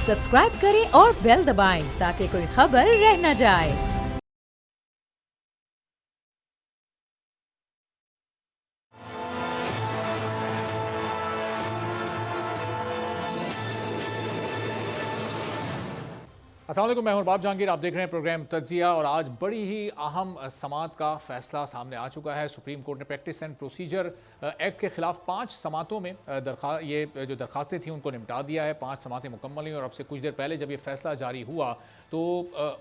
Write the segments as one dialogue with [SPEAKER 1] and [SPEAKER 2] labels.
[SPEAKER 1] Subscribe करें और bell दबाएं ताकि कोई खबर रह न जाए।
[SPEAKER 2] अस्सलाम वालेकुम, मैं हूं बाब जहांगीर। आप देख रहे हैं प्रोग्राम तज्जिया और आज बड़ी ही अहम समात का फैसला सामने आ चुका है। सुप्रीम कोर्ट ने प्रैक्टिस एंड प्रोसीजर एक्ट के खिलाफ 5 समातों में ये जो दरखास्तें थी उनको निपटा दिया है। 5 समातें मुकम्मल हुई और अब से कुछ देर पहले जब ये फैसला जारी हुआ तो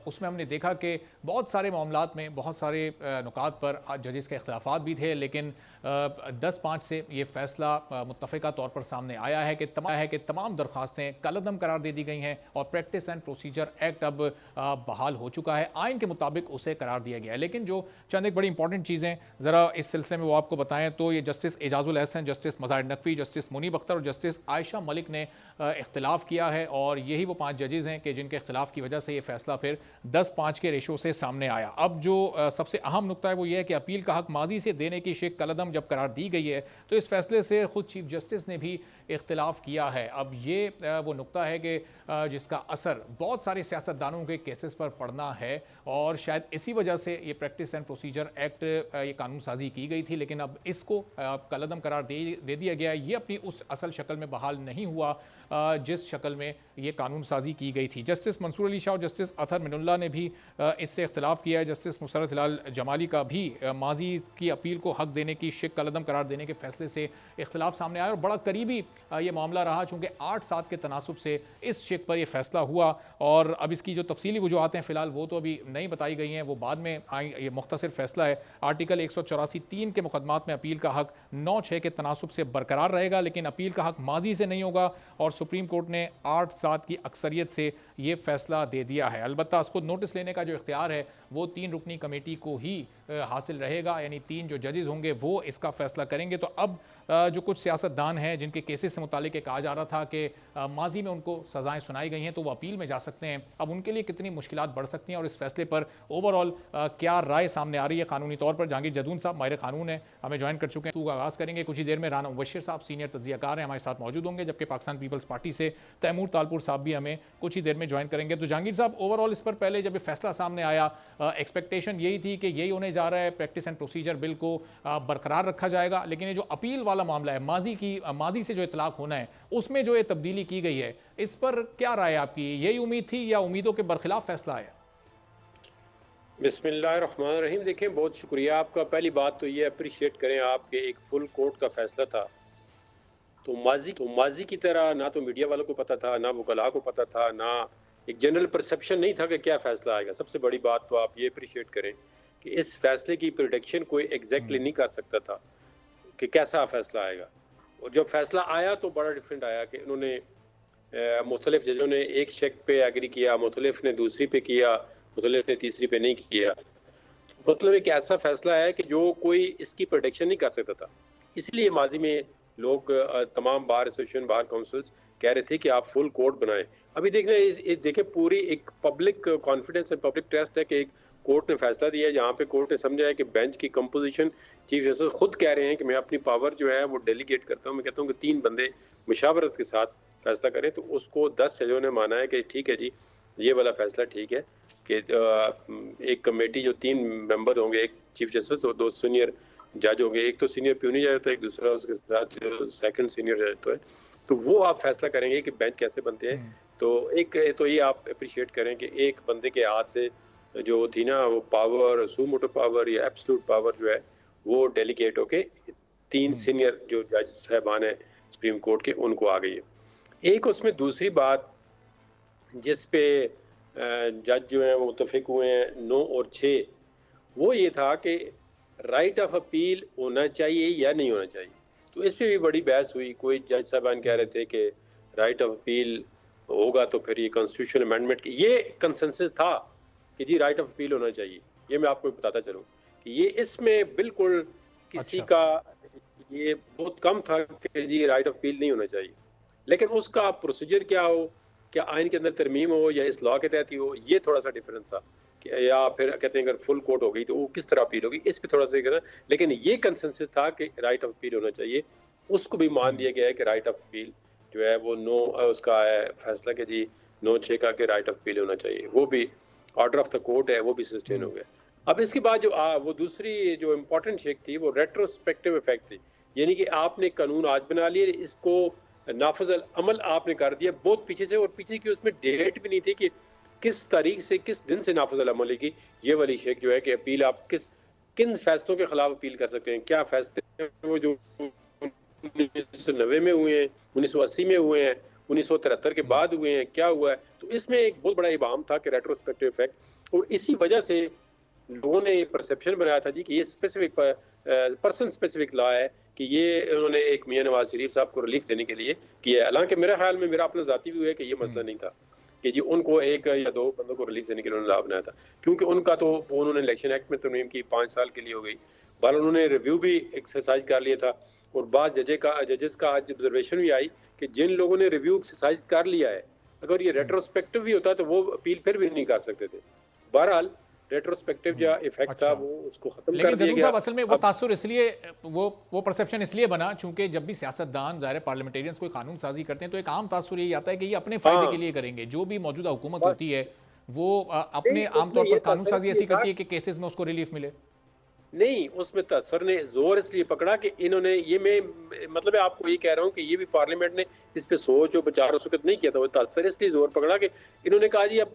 [SPEAKER 2] उसमें हमने देखा कि बहुत सारे मामलात में बहुत सारे नुकात पर जजेस के अख्तिलाफ़ात भी थे, लेकिन 10-5 से ये फैसला मुत्तफ़िका तौर पर सामने आया है कि तमाम दरखास्तें कलअदम करार दे दी गई हैं और प्रैक्टिस एंड प्रोसीजर एक्ट अब बहाल हो चुका है। आइन के मुताबिक उसे करार दिया गया है। लेकिन जो चंद एक बड़ी इंपॉर्टेंट चीज़ें ज़रा इस सिलसिले में वो आपको बताएं तो ये जस्टिस एजाजुल एहसन, जस्टिस मज़ार नकवी, जस्टिस मुनीब अख्तर और जस्टिस आयशा मलिक ने इख्तिलाफ़ किया है और यही वो 5 जजेज़ हैं कि जिनके खिलाफ की वजह से ये फैसला फिर 10-5 के रेशो से सामने आया। अब जो सबसे अहम नुकता है वो ये है कि अपील का हक माजी से देने की शेख कलअदम जब करार दी गई है तो इस फैसले से खुद चीफ जस्टिस ने भी इख्तिलाफ़ किया है। अब ये वो नुकता है कि जिसका असर बहुत सारे सियासतदानों के केसेस पर पड़ना है और शायद इसी वजह से ये प्रैक्टिस एंड प्रोसीजर एक्ट ये कानून साजी की गई थी, लेकिन अब इसको कलअदम करार दे दिया गया। ये अपनी उस असल शक्ल में बहाल नहीं हुआ जिस शक्ल में ये कानून साजी की गई थी। जस्टिस मंसूर अली शाह और जस्टिस अतहर मिनुल्लाह ने भी इससे इख्तिलाफ़ किया है। जस्टिस मुसर्रत हिलाल जमाली का भी माजी की अपील को हक देने की शिक कलअदम करार देने के फैसले से इख्तिलाफ़ सामने आया और बड़ा करीबी ये मामला रहा, चूँकि 8-7 के तनासुब से इस शिक पर यह फैसला हुआ और अब इसकी जो तफसीली वजूहात हैं फ़िलहाल वो तो अभी नहीं बताई गई हैं, वो बाद में आई। ये मुख्तसर फैसला है। आर्टिकल 184(3) के मुकदमात में अपील का हक 9-6 के तनासुब से बरकरार रहेगा, लेकिन अपील का हक माजी से नहीं होगा और सुप्रीम कोर्ट ने 8-7 की अक्सरियत से ये फैसला दे दिया है। अलबत्ता इसको नोटिस लेने का जो इख्तियार है वो 3 रुकनी कमेटी को ही हासिल रहेगा, यानी 3 जो जजेस होंगे वो इसका फैसला करेंगे। तो अब जो कुछ सियासतदान हैं जिनके केसेस से मुतालिक कहा जा रहा था कि माजी में उनको सजाएं सुनाई गई हैं तो वो अपील में जा सकते हैं, अब उनके लिए कितनी मुश्किलात बढ़ सकती हैं और इस फैसले पर ओवरऑल क्या राय सामने आ रही है कानूनी तौर पर। जहांगीर जदून साहब माहिर कानून है, हमें ज्वाइन कर चुके हैं। तो आगाज़ करेंगे कुछ ही देर में। राना मुबशिर साहब सीनियर तज्जियाकार हैं, हमारे साथ मौजूद होंगे, जबकि पाकिस्तान पीपल्स पार्टी से तैमूर तालपुर साहब भी हमें कुछ ही देर में ज्वाइन करेंगे। तो जहांगीर साहब, ओवरऑल इस पर पहले जब ये फैसला सामने आया एक्सपेक्टेशन यही थी कि यही होने जा रहा है, प्रैक्टिस एंड प्रोसीजर बिल को बरकरार रखा जाएगा, लेकिन ये जो अपील वाला मामला है माजी से जो इतलाक होना है उसमें जो ये तब्दीली की गई है, इस पर क्या राय आपकी? यही उम्मीद थी या उम्मीदों के बरखिलाफ फैसला आया?
[SPEAKER 3] बिस्मिल्लाहिर्रहमानिर्रहीम। देखें, बहुत शुक्रिया आपका। पहली बात तो ये अप्रिशिएट करें आपके एक फुल कोर्ट का फैसला था, तो माजी की तरह ना तो मीडिया वालों को पता था, ना वकला को पता था, ना एक जनरल परसेप्शन नहीं था कि क्या फैसला आएगा। सबसे बड़ी बात तो आप ये अप्रिशिएट करें कि इस फैसले की प्रिडिक्शन कोई एग्जैक्टली नहीं कर सकता था कि कैसा फैसला आएगा। और जब फैसला आया तो बड़ा डिफरेंट आया कि उन्होंने मुख्तलिफ जजों ने एक शेक पे एग्री किया, मुख्तलिफ ने दूसरी पे किया, मुख्तलिफ ने तीसरी पे नहीं किया। मतलब एक ऐसा फैसला है कि जो कोई इसकी प्रोटेक्शन नहीं कर सकता था। इसलिए माजी में लोग तमाम बार एसोसिएशन, बार काउंसिल्स कह रहे थे कि आप फुल कोर्ट बनाएं। अभी देखें पूरी एक public confidence and public trust है कि एक कोर्ट ने फैसला दिया है जहाँ पे कोर्ट ने समझा है कि बेंच की कंपोजिशन, चीफ जस्टिस खुद कह रहे हैं कि मैं अपनी पावर जो है वो डेलीगेट करता हूँ। मैं कहता हूँ कि 3 बंदे मुशावरत के साथ फैसला करें, तो उसको 10 जजों ने माना है कि ठीक है जी, ये वाला फैसला ठीक है कि एक कमेटी जो 3 मेंबर होंगे, एक चीफ जस्टिस और 2 सीनियर जज होंगे, एक तो सीनियर प्यूनी जज होता है, एक दूसरा उसके साथ जो सेकंड सीनियर जज होता है, तो वो आप फैसला करेंगे कि बेंच कैसे बनते हैं। तो एक तो ये आप अप्रिशिएट करें कि एक बंदे के हाथ से जो थी ना वो पावर, सुमोटो पावर या एब्सोल्यूट पावर जो है वो डेलीगेट होके 3 सीनियर जो जज साहबान है सुप्रीम कोर्ट के उनको आ गई है। एक उसमें दूसरी बात जिस पे जज जो है वो मुतफिक हुए हैं 9 और 6, वो ये था कि राइट ऑफ अपील होना चाहिए या नहीं होना चाहिए। तो इस पर भी बड़ी बहस हुई। कोई जज साहबान कह रहे थे कि राइट ऑफ अपील होगा तो फिर ये कॉन्स्टिट्यूशनल अमेंडमेंट की, ये कंसेंसस था कि जी राइट ऑफ अपील होना चाहिए। ये मैं आपको बताता चलूँ कि ये इसमें बिल्कुल किसी का ये बहुत कम था कि जी राइट ऑफ अपील नहीं होना चाहिए, लेकिन उसका प्रोसीजर क्या हो, क्या आइन के अंदर तरमीम हो या इस लॉ के तहत ही हो, ये थोड़ा सा डिफरेंस था। या फिर कहते हैं अगर फुल कोर्ट हो गई तो वो किस तरह अपील होगी, इस पे थोड़ा सा कहना। लेकिन ये कंसेंसस था कि राइट ऑफ अपील होना चाहिए। उसको भी मान लिया गया है कि राइट ऑफ अपील जो है वो नो उसका है फैसला कि जी 9/6 का के राइट ऑफ अपील होना चाहिए, वो भी ऑर्डर ऑफ द कोर्ट है, वो भी सस्टेन हो गया। अब इसके बाद जो वो दूसरी जो इम्पोर्टेंट शेक थी वो रेट्रोस्पेक्टिव इफेक्ट थी, यानी कि आपने कानून आज बना लिए, इसको नाफिज अमल आपने कर दिया बहुत पीछे से, और पीछे की उसमें डेट भी नहीं थी कि किस तारीख से किस दिन से नाफिज अमल होगी। ये वाली शेक जो है कि अपील आप किन फैसलों के खिलाफ अपील कर सकते हैं, क्या फैसले वो जो 1990 में हुए हैं, 1980 में हुए हैं, 1973 के बाद हुए हैं, क्या हुआ है। तो इसमें एक बहुत बड़ा इबाम था कि रेट्रोस्पेक्टिव इफेक्ट, और इसी वजह से लोगों ने ये परसेप्शन बनाया था जी कि ये स्पेसिफिक पर्सन स्पेसिफिक लॉ है, कि ये उन्होंने एक मियां नवाज शरीफ साहब को रिलीफ देने के लिए किया है। हालांकि मेरे ख्याल में, मेरा अपना जाती व्यू है कि ये मसला नहीं था कि जी उनको एक या दो बंदों को रिलीफ देने के लिए उन्होंने लॉ बनाया था, क्योंकि उनका तो उन्होंने इलेक्शन एक्ट में तरमीम की 5 साल के लिए हो गई, बहरहाल उन्होंने रिव्यू भी एक्सरसाइज कर लिया था। और बाद जजेस का आज ऑब्जर्वेशन भी आई कि जिन लोगों ने रिव्यू एक्सरसाइज कर लिया है, अगर ये रेट्रोस्पेक्टिव भी होता तो वो अपील फिर भी नहीं कर सकते थे। बहरहाल रेट्रोस्पेक्टिव जो इफेक्ट था वो उसको खत्म कर दिया गया।
[SPEAKER 2] असल में वो तासुर इसलिए वो परसेप्शन इसलिए बना चूंकि जब भी सियासतदान ज़ाहिर पार्लियामेंटेरियंस कोई कानून साजी करते हैं तो एक आम तासुर यही आता है कि ये अपने फायदे के लिए करेंगे। जो भी मौजूदा हुकूमत होती है वो अपने आमतौर पर कानून साजी ऐसी करती है कि केसेस में उसको रिलीफ मिले।
[SPEAKER 3] नहीं, उसमें तसर ने जोर इसलिए पकड़ा कि इन्होंने ये, मैं मतलब आपको ये कह रहा हूँ कि ये भी पार्लियामेंट ने इस पे सोच और विचार उस वक्त नहीं किया था, वो तसर इसलिए जोर पकड़ा कि इन्होंने कहा जी अब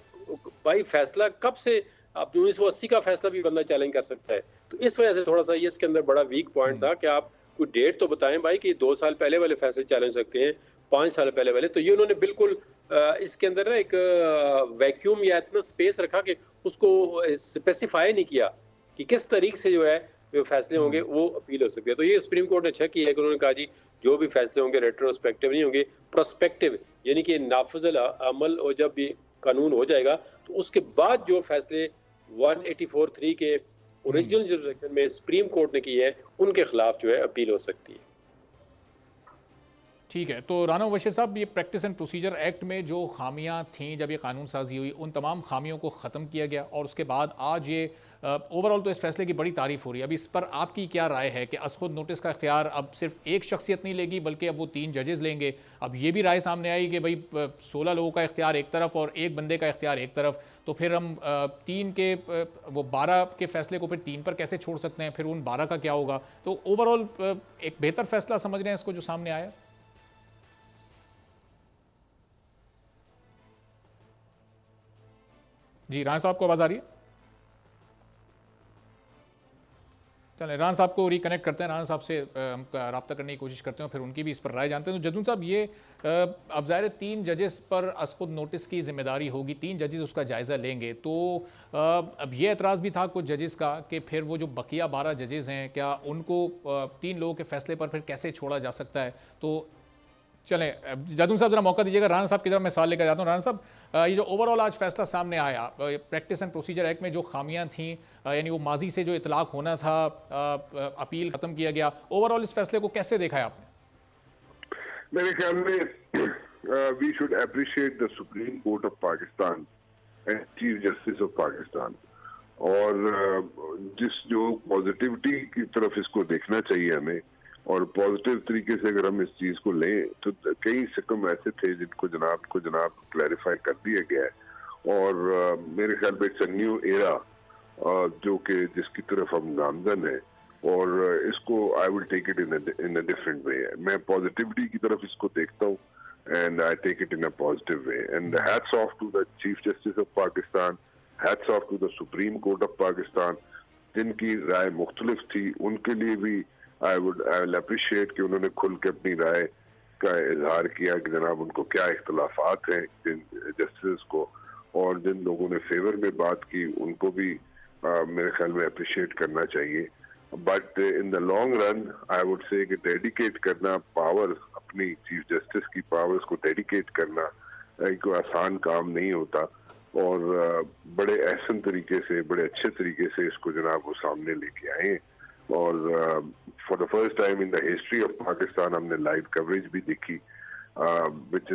[SPEAKER 3] भाई फैसला कब से, अब 1980 का फैसला भी बंदा चैलेंज कर सकता है। तो इस वजह से थोड़ा सा ये इसके अंदर बड़ा वीक पॉइंट था कि आप कोई डेट तो बताएं भाई कि 2 साल पहले वाले फैसले चैलेंज सकते हैं, 5 साल पहले वाले। तो ये उन्होंने बिल्कुल इसके अंदर ना एक वैक्यूम या इतना स्पेस रखा कि उसको स्पेसिफाई नहीं किया कि किस तारीख से जो है जो फैसले होंगे वो अपील हो सकती है। तो ये सुप्रीम कोर्ट ने अच्छा किया है कि उन्होंने कहा जी जो भी फैसले होंगे रेट्रोस्पेक्टिव नहीं होंगे, प्रोस्पेक्टिव, यानी कि नाफिज़ अमल और जब भी कानून हो जाएगा तो उसके बाद जो फैसले 184(3) के ओरिजिनल जुरिसडिक्शन में सुप्रीम कोर्ट ने की है उनके खिलाफ जो है अपील हो सकती है।
[SPEAKER 2] ठीक है, तो राना मुबश्शिर साहब, ये प्रैक्टिस एंड प्रोसीजर एक्ट में जो खामियां थीं जब ये कानून साजी हुई, उन तमाम खामियों को ख़त्म किया गया और उसके बाद आज ये ओवरऑल तो इस फैसले की बड़ी तारीफ हो रही है। अब इस पर आपकी क्या राय है कि असखुद नोटिस का इख्तियार अब सिर्फ एक शख्सियत नहीं लेगी बल्कि अब वो 3 जजेस लेंगे। अब ये भी राय सामने आई कि भाई 16 लोगों का इख्तियार एक तरफ और एक बंदे का इख्तियार एक तरफ, तो फिर हम 3 के वो 12 के फैसले को फिर 3 पर कैसे छोड़ सकते हैं, फिर उन 12 का क्या होगा। तो ओवरऑल एक बेहतर फैसला समझ रहे हैं इसको जो सामने आया। जी राना साहब को आवाज़ आ रही है? चलें, राना साहब को रिकनेक्ट करते हैं, राना साहब से हम रब्ता करने की कोशिश करते हैं, फिर उनकी भी इस पर राय जानते हैं। तो जदून साहब, ये अब ज़ाहिर 3 जजेस पर असखुद नोटिस की जिम्मेदारी होगी, 3 जजेस उसका जायज़ा लेंगे। तो अब ये एतराज़ भी था कुछ जजेस का कि फिर वो जो बकिया 12 जजेस हैं, क्या उनको 3 लोगों के फैसले पर फिर कैसे छोड़ा जा सकता है। तो चलें जदून साहब, ज़रा मौका दीजिएगा राना साहब की तरफ मैं सवाल लेकर जाता हूँ। राना साहब, ये जो ओवरऑल आज फैसला सामने आया प्रैक्टिस एंड प्रोसीजर एक्ट में जो खामियां थीं, यानी वो माजी से जो इतलाक होना था, अपील ख़त्म किया गया, ओवरऑल इस फैसले को कैसे देखा है आपने?
[SPEAKER 4] मेरे ख्याल में we should appreciate the supreme court of Pakistan and chief justice of Pakistan, और जिस जो पॉजिटिविटी की तरफ इसको देखना चाहिए हमें, और पॉजिटिव तरीके से अगर हम इस चीज को लें तो कई सिकम ऐसे थे जिनको जनाब क्लैरिफाई कर दिया गया है। और मेरे ख्याल में इट्स अ न्यू एरा जो कि जिसकी तरफ हम गामजन है, और इसको I will take it in a different way. मैं पॉजिटिविटी की तरफ इसको देखता हूँ and I take it in a positive way. And hats off to the chief justice of Pakistan, hats off to the supreme court of Pakistan, जिनकी राय मुख्तलिफ थी उनके लिए भी आई विल अप्रिशिएट कि उन्होंने खुल के अपनी राय का इजहार किया कि जनाब उनको क्या इख्तलाफात हैं जिन जस्टिस को, और जिन लोगों ने फेवर में बात की उनको भी मेरे ख्याल में अप्रिशिएट करना चाहिए। But in the long run I would say कि डेडिकेट करना पावर, अपनी चीफ जस्टिस की पावर्स को डेडिकेट करना एक आसान काम नहीं होता, और बड़े एहसन तरीके से, बड़े अच्छे तरीके से इसको जनाब वो सामने लेके आए। और for the first time in the history of Pakistan हमने लाइव कवरेज भी देखी, which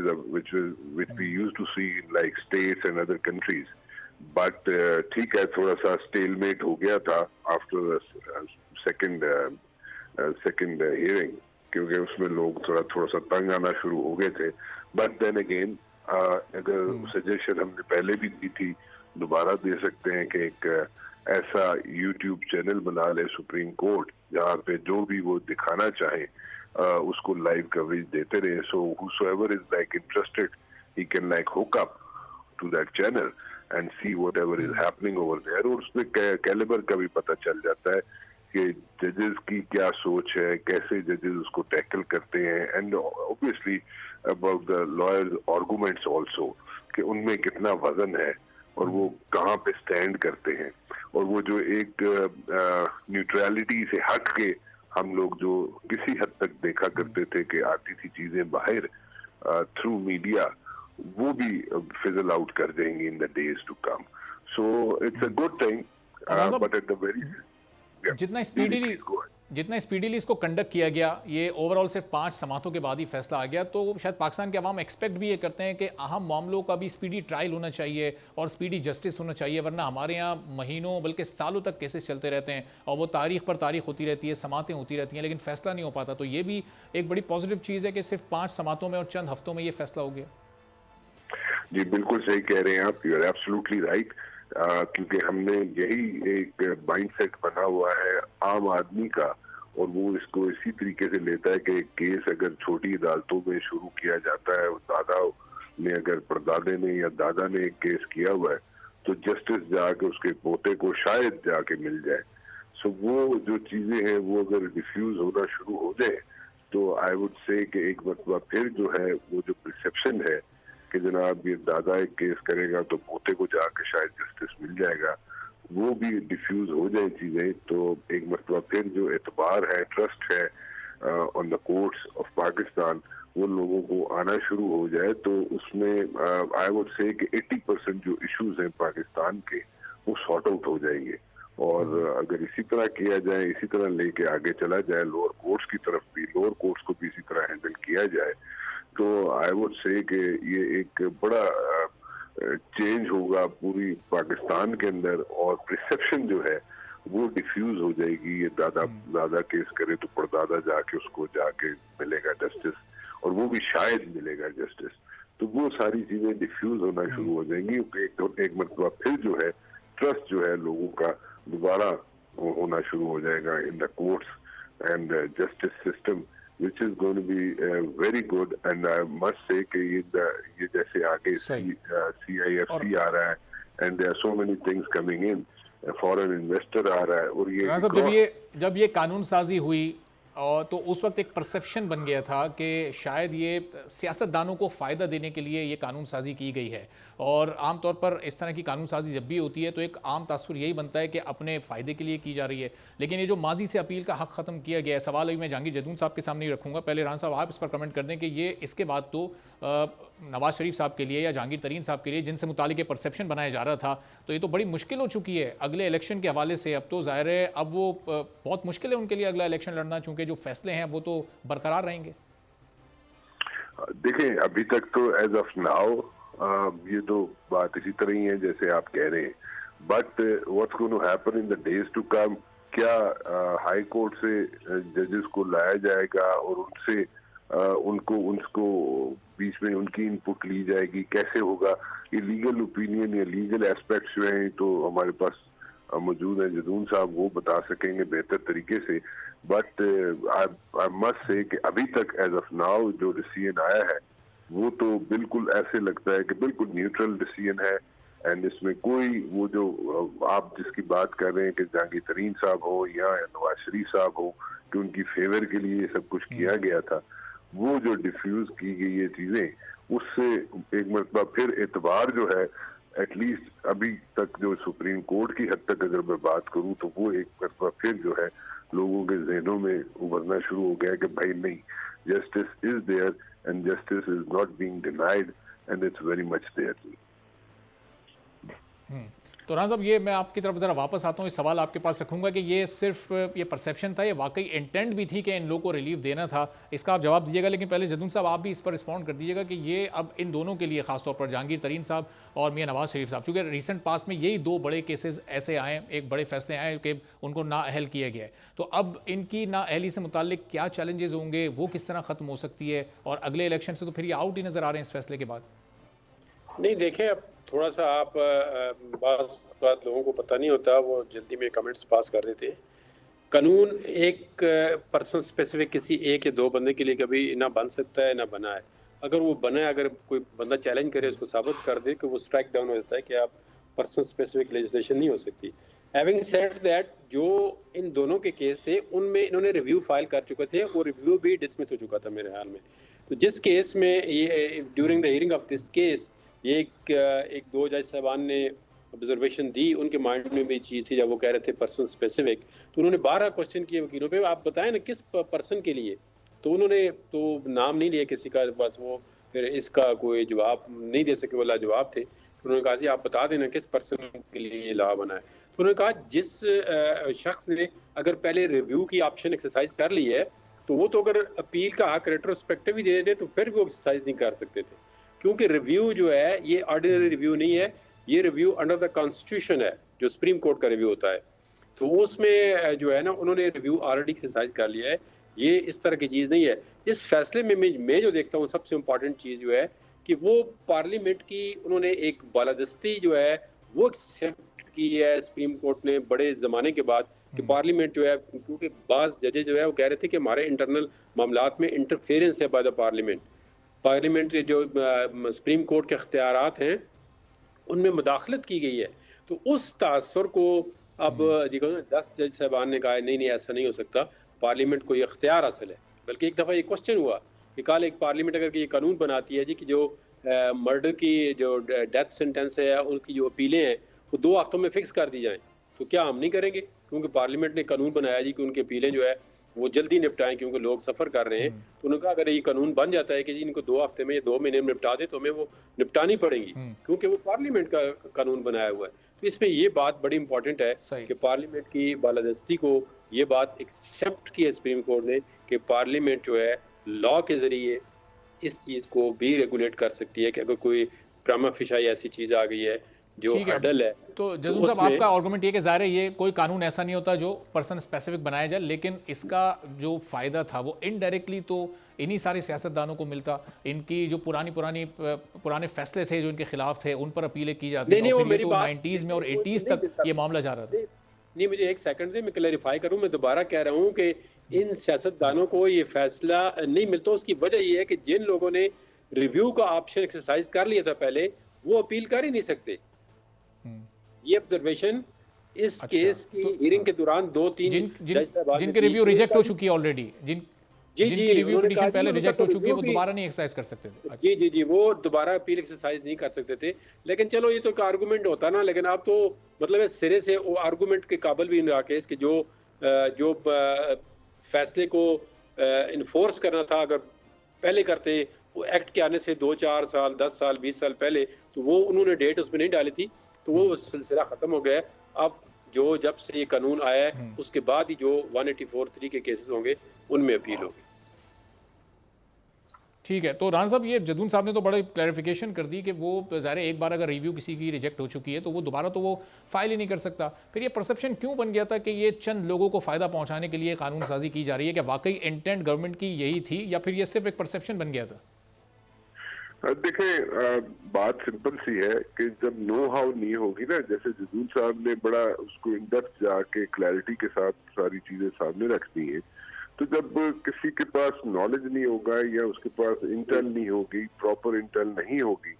[SPEAKER 4] we used to see in like states and other countries, but ठीक है, थोड़ा सा स्टेलमेट हो गया था आफ्टर सेकंड हियरिंग, क्योंकि उसमें लोग थोड़ा सा तंग आना शुरू हो गए थे। बट देन अगेन अगर सजेशन हमने पहले भी दी थी, दोबारा दे सकते हैं कि एक ऐसा यूट्यूब चैनल बना ले सुप्रीम कोर्ट जहाँ पे जो भी वो दिखाना चाहे उसको लाइव कवरेज देते रहे. सो whosoever is like interested, he can like hook up to that channel and see whatever is happening over there. और उसमें कैलिबर का भी पता चल जाता है कि जजेस की क्या सोच है, कैसे जजेस उसको टैकल करते हैं, and obviously about the lawyers arguments also कि उनमें कितना वजन है और वो कहाँ पे स्टैंड करते हैं. और वो जो एक न्यूट्रलिटी से हट के हम लोग जो किसी हद तक देखा करते थे कि आती थी चीजें बाहर थ्रू मीडिया, वो भी फिजल आउट कर देंगे in the days to come. So it's a good thing, but at the very
[SPEAKER 2] जितना स्पीडीली इसको कंडक्ट किया गया, ये ओवरऑल सिर्फ 5 समातों के बाद ही फैसला आ गया, तो शायद पाकिस्तान के अवाम एक्सपेक्ट भी ये करते हैं कि अहम मामलों का भी स्पीडी ट्रायल होना चाहिए और स्पीडी जस्टिस होना चाहिए, वरना हमारे यहाँ महीनों बल्कि सालों तक केसेस चलते रहते हैं और वो तारीख पर तारीख होती रहती है, समातें होती रहती हैं, लेकिन फैसला नहीं हो पाता. तो ये भी एक बड़ी पॉजिटिव चीज़ है कि सिर्फ 5 समातों में और चंद हफ्तों में ये फैसला हो गया.
[SPEAKER 4] जी बिल्कुल सही कह रहे हैं आप, यू आर एब्सोल्युटली राइट. क्योंकि हमने यही एक माइंडसेट बना हुआ है आम आदमी का, और वो इसको इसी तरीके से लेता है कि केस अगर छोटी अदालतों में शुरू किया जाता है, दादा ने अगर परदादे ने या दादा ने एक केस किया हुआ है तो जस्टिस जाके उसके पोते को शायद जाके मिल जाए. सो वो जो चीजें हैं वो अगर डिफ्यूज होना शुरू हो जाए तो आई वुड से कि एक मरतबा फिर जो है वो जो परसेप्शन है कि जनाब ये दादा एक केस करेगा तो पोते को जाके शायद जस्टिस मिल जाएगा, वो भी डिफ्यूज हो जाए चीजें. तो एक मरतबा फिर जो एतबार है, ट्रस्ट है on the courts of Pakistan, वो लोगों को आना शुरू हो जाए, तो उसमें आई वुड से कि 80% जो इश्यूज हैं पाकिस्तान के वो सॉर्ट आउट हो जाएंगे. और अगर इसी तरह किया जाए, इसी तरह लेके आगे चला जाए, लोअर कोर्ट्स की तरफ भी, लोअर कोर्ट्स को भी इसी तरह हैंडल किया जाए, तो आई वुड से कि ये एक बड़ा चेंज होगा पूरी पाकिस्तान के अंदर, और परसेप्शन जो है वो डिफ्यूज हो जाएगी. ये दादा केस करे तो परदादा जाके उसको जाके मिलेगा जस्टिस, और वो भी शायद मिलेगा जस्टिस. तो वो सारी चीजें डिफ्यूज होना शुरू हो जाएंगी. एक मरतबा फिर जो है ट्रस्ट जो है लोगों का दोबारा होना शुरू हो जाएगा in the courts and justice system, which is going to be very good. And I must say कि ये जैसे आगे CIFC आ रहा है, and there are so many things coming in, foreign investor आ रहा है, और ये
[SPEAKER 2] जब ये कानून साजी हुई और तो उस वक्त एक परसेप्शन बन गया था कि शायद ये सियासतदानों को फ़ायदा देने के लिए ये कानून साजी की गई है. और आमतौर पर इस तरह की कानून साजी जब भी होती है तो एक आम तासुर यही बनता है कि अपने फ़ायदे के लिए की जा रही है. लेकिन ये जो माजी से अपील का हक़ ख़त्म किया गया है, सवाल अभी मैं जहांगीर जदून साहब के सामने ही रखूँगा. पहले राना साहब आप इस पर कमेंट कर दें कि ये इसके बाद तो नवाज़ शरीफ साहब के लिए या जहांगीर तरीन साहब के लिए जिनसे मुतालिक परसेप्शन बनाया जा रहा था, तो ये तो बड़ी मुश्किल हो चुकी है अगले इलेक्शन के हवाले से. अब तो ज़ाहिर है अब वो बहुत मुश्किल है उनके लिए अगला इलेक्शन लड़ना, चूँकि जो फैसले हैं वो तो बरकरार रहेंगे.
[SPEAKER 4] देखें अभी तक तो एज ऑफ नाउ ये तो बात इसी तरह ही है जैसे आप कह रहे हैं, but what's going to happen in the days to come, क्या हाई कोर्ट से जजेस को लाया जाएगा और उनसे उनको बीच में उनकी इनपुट ली जाएगी, कैसे होगा, ये लीगल ओपिनियन या लीगल एस्पेक्ट्स जो हैं तो हमारे पास मौजूद है, जदून साहब वो बता सकेंगे बेहतर तरीके से. बट आई मस्ट से कि अभी तक एज ऑफ नाउ जो डिसीजन आया है वो तो बिल्कुल ऐसे लगता है कि बिल्कुल न्यूट्रल डिसीजन है. एंड इसमें कोई वो जो आप जिसकी बात कर रहे हैं कि जहांगीर तरीन साहब हो या नवाज शरीफ साहब हो कि उनकी फेवर के लिए सब कुछ किया गया था, वो जो डिफ्यूज की गई ये चीजें, उससे एक मरतबा फिर एतबार जो है एटलीस्ट अभी तक जो सुप्रीम कोर्ट की हद तक अगर मैं बात करूं तो वो एक मरतबा फिर जो है लोगों के जहनों में उभरना शुरू हो गया कि भाई नहीं, justice is there and justice is not being denied and it's very much there.
[SPEAKER 2] तो राना साहब ये मैं आपकी तरफ ज़रा वापस आता हूँ, इस सवाल आपके पास रखूँगा कि ये सिर्फ ये परसेप्शन था, ये वाकई इंटेंट भी थी कि इन लोगों को रिलीफ देना था, इसका आप जवाब दीजिएगा. लेकिन पहले जदून साहब आप भी इस पर रिस्पॉन्ड कर दीजिएगा कि ये अब इन दोनों के लिए खासतौर पर जहांगीर तरीन साहब और मियां नवाज शरीफ साहब, चूँकि रिसेंट पास में यही 2 बड़े केसेस ऐसे आए, एक बड़े फैसले आए कि उनको नाअहल किया गया है, तो अब इनकी नाअहली से मुताल्लिक क्या चैलेंजेस होंगे, वो किस तरह ख़त्म हो सकती है, और अगले इलेक्शन से तो फिर ये आउट ही नज़र आ रहे हैं इस फैसले के बाद.
[SPEAKER 3] नहीं देखें, अब थोड़ा सा आप बात बात लोगों को पता नहीं होता, वो जल्दी में कमेंट्स पास कर देते हैं। कानून एक पर्सन स्पेसिफिक किसी एक या दो बंदे के लिए कभी ना बन सकता है ना बना है। अगर वो बना है, अगर कोई बंदा चैलेंज करे, उसको साबित कर दे कि वो स्ट्राइक डाउन हो जाता है कि आप पर्सन स्पेसिफिक लेजिस्लेशन नहीं हो सकती। हैविंग सेड दैट, जो इन दोनों के केस थे उनमें इन्होंने रिव्यू फाइल कर चुके थे, वो रिव्यू भी डिसमिस हो चुका था मेरे ख्याल में। तो जिस केस में ये during the hearing of this case ये एक दो जज साहबान ने ऑब्जर्वेशन दी, उनके माइंड में भी चीज़ थी जब वो कह रहे थे पर्सन स्पेसिफिक, तो उन्होंने 12 क्वेश्चन किए वकीलों पे, आप बताएं ना किस पर्सन के लिए। तो उन्होंने तो नाम नहीं लिया किसी का, बस वो फिर इसका कोई जवाब नहीं दे सके, वाला जवाब थे। तो उन्होंने कहा जी आप बता देना किस पर्सन के लिए ये लॉ बना है। तो उन्होंने कहा जिस शख्स ने अगर पहले रिव्यू की ऑप्शन एक्सरसाइज कर ली है, तो वो तो अगर अपील का हक रेट्रोस्पेक्टिव ही दे देते तो फिर भी वो एक्सरसाइज नहीं कर सकते थे, क्योंकि रिव्यू जो है ये ऑर्डिनरी रिव्यू नहीं है, ये रिव्यू अंडर द कॉन्स्टिट्यूशन है, जो सुप्रीम कोर्ट का रिव्यू होता है। तो उसमें जो है ना, उन्होंने रिव्यू ऑलरेडी एक्सरसाइज कर लिया है, ये इस तरह की चीज़ नहीं है। इस फैसले में मैं जो देखता हूँ सबसे इम्पॉर्टेंट चीज़ जो है कि वो पार्लियामेंट की उन्होंने एक बालादस्ती जो है वो एक्सेप्ट की है सुप्रीम कोर्ट ने बड़े ज़माने के बाद, कि पार्लियामेंट जो है, क्योंकि बाज़ जजेस जो है वो कह रहे थे कि हमारे इंटरनल मामलात में इंटरफेरेंस है बाय द पार्लियामेंट। पार्लियामेंट के जो सुप्रीम कोर्ट के अख्तियारात हैं उनमें मुदाखलत की गई है। तो उस तासर को अब 10 जज साहबान ने कहा नहीं नहीं ऐसा नहीं हो सकता, पार्लियामेंट को ये अख्तियार हासिल है। बल्कि एक दफ़ा ये क्वेश्चन हुआ कि कल एक पार्लियामेंट अगर ये कानून बनाती है जी कि जो मर्डर की जो डेथ सेंटेंस है उनकी जो अपीलें हैं वो 2 हफ्तों में फिक्स कर दी जाएं, तो क्या हम नहीं करेंगे? क्योंकि पार्लियामेंट ने कानून बनाया जी कि उनकी अपीलें जो है वो जल्दी निपटाएं, क्योंकि लोग सफ़र कर रहे हैं। तो उन्होंने कहा अगर ये कानून बन जाता है कि जी इनको 2 हफ्ते में या 2 महीने में निपटा दे, तो हमें वो निपटानी पड़ेंगी, क्योंकि वो पार्लियामेंट का कानून बनाया हुआ है। तो इसमें ये बात बड़ी इंपॉर्टेंट है कि पार्लियामेंट की बालादस्ती को ये बात एक्सेप्ट की है सुप्रीम कोर्ट ने कि पार्लियामेंट जो है लॉ के ज़रिए इस चीज़ को भी रेगुलेट कर सकती है कि अगर कोई प्रामा फिशाई ऐसी चीज़ आ गई है जो हर्डल है।
[SPEAKER 2] तो जदून साहब आपका आर्गुमेंट ये कि ज़ाहिर है ये कोई कानून ऐसा नहीं होता जो पर्सन स्पेसिफिक बनाया जाए, लेकिन इसका जो फ़ायदा था वो इनडायरेक्टली तो इन्हीं सारे सियासतदानों को मिलता। इनकी जो पुराने फैसले थे जो इनके खिलाफ थे उन पर अपीलें की जाती थी, और फिर ये तो 90s में और 80s तक ये मामला जा रहा था।
[SPEAKER 3] नहीं, मुझे एक सेकंड दे, मैं क्लैरिफाई करूं। मैं दोबारा कह रहा हूं कि इन सियासतदानों को ये फैसला नहीं मिलता। उसकी वजह ये है कि जिन लोगों ने रिव्यू का ऑप्शन एक्सरसाइज कर लिया था पहले, वो अपील कर ही नहीं सकते। ये ऑब्जर्वेशन इस केस की हियरिंग के दौरान 2-3
[SPEAKER 2] जिनके रिव्यू रिजेक्ट हो चुकी है ऑलरेडी, जिनकी रिव्यू पिटीशन पहले रिजेक्ट हो चुकी है, वो दोबारा नहीं एक्सरसाइज कर सकते थे।
[SPEAKER 3] जी, वो दोबारा अपील एक्सरसाइज नहीं कर सकते थे। लेकिन चलो ये तो एक आर्गूमेंट होता ना, लेकिन अब तो मतलब सिरे से वो आर्गूमेंट के काबिल भी नहीं रहा केस कि जो फैसले को इन्फोर्स करना था, अगर पहले करते वो एक्ट के आने से 2-4 साल 10 साल 20 साल पहले, तो वो उन्होंने डेट उसमें नहीं डाली थी, तो वो सिलसिला ख़त्म हो गया है। अब जब से ये कानून आया है उसके बाद ही जो 184(3) के केसेस होंगे उनमें अपील होगी।
[SPEAKER 2] ठीक है, तो राना साहब ये जदून साहब ने तो बड़ा क्लैरिफिकेशन कर दी कि वो ज़ाहिर एक बार अगर रिव्यू किसी की रिजेक्ट हो चुकी है तो वो दोबारा तो वो फाइल ही नहीं कर सकता। फिर ये परसेप्शन क्यों बन गया था कि ये चंद लोगों को फ़ायदा पहुंचाने के लिए कानून साजी की जा रही है? कि वाकई इंटेंट गवर्नमेंट की यही थी या फिर ये सिर्फ एक परसेप्शन बन गया था?
[SPEAKER 4] देखिए, बात सिंपल सी है कि जब नो हाउ नहीं होगी ना, जैसे जदून साहब ने बड़ा उसको इन डेप्थ जाके क्लैरिटी के साथ सारी चीजें सामने रखती है, तो जब किसी के पास नॉलेज नहीं होगा या उसके पास इंटेल नहीं होगी, प्रॉपर इंटेल नहीं होगी,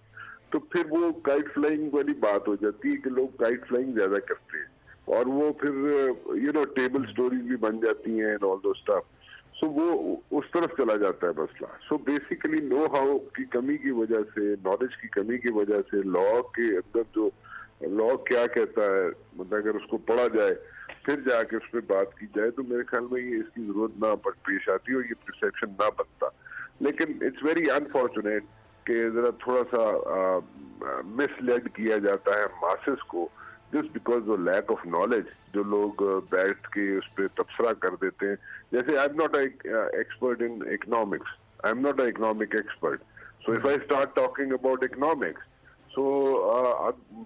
[SPEAKER 4] तो फिर वो काइट फ्लाइंग वाली बात हो जाती है कि लोग काइट फ्लाइंग ज्यादा करते हैं और वो फिर टेबल स्टोरीज भी बन जाती हैं एंड ऑल दो स्टफ। सो वो उस तरफ चला जाता है मसला। सो बेसिकली नो हाउ की कमी की वजह से, नॉलेज की कमी की वजह से, लॉ के अंदर जो लॉ क्या कहता है, मतलब अगर उसको पढ़ा जाए फिर जाके उस पर बात की जाए, तो मेरे ख्याल में ये इसकी जरूरत ना पेश आती और ये परसेप्शन ना बनता। लेकिन इट्स वेरी अनफॉर्चुनेट कि जरा थोड़ा सा मिसलेड किया जाता है मासेस को, just because of lack of knowledge. जो लोग बैठ के उस पर तबसरा कर देते हैं, जैसे I am not expert in economics, I am not a economic expert, so if I start talking about economics, so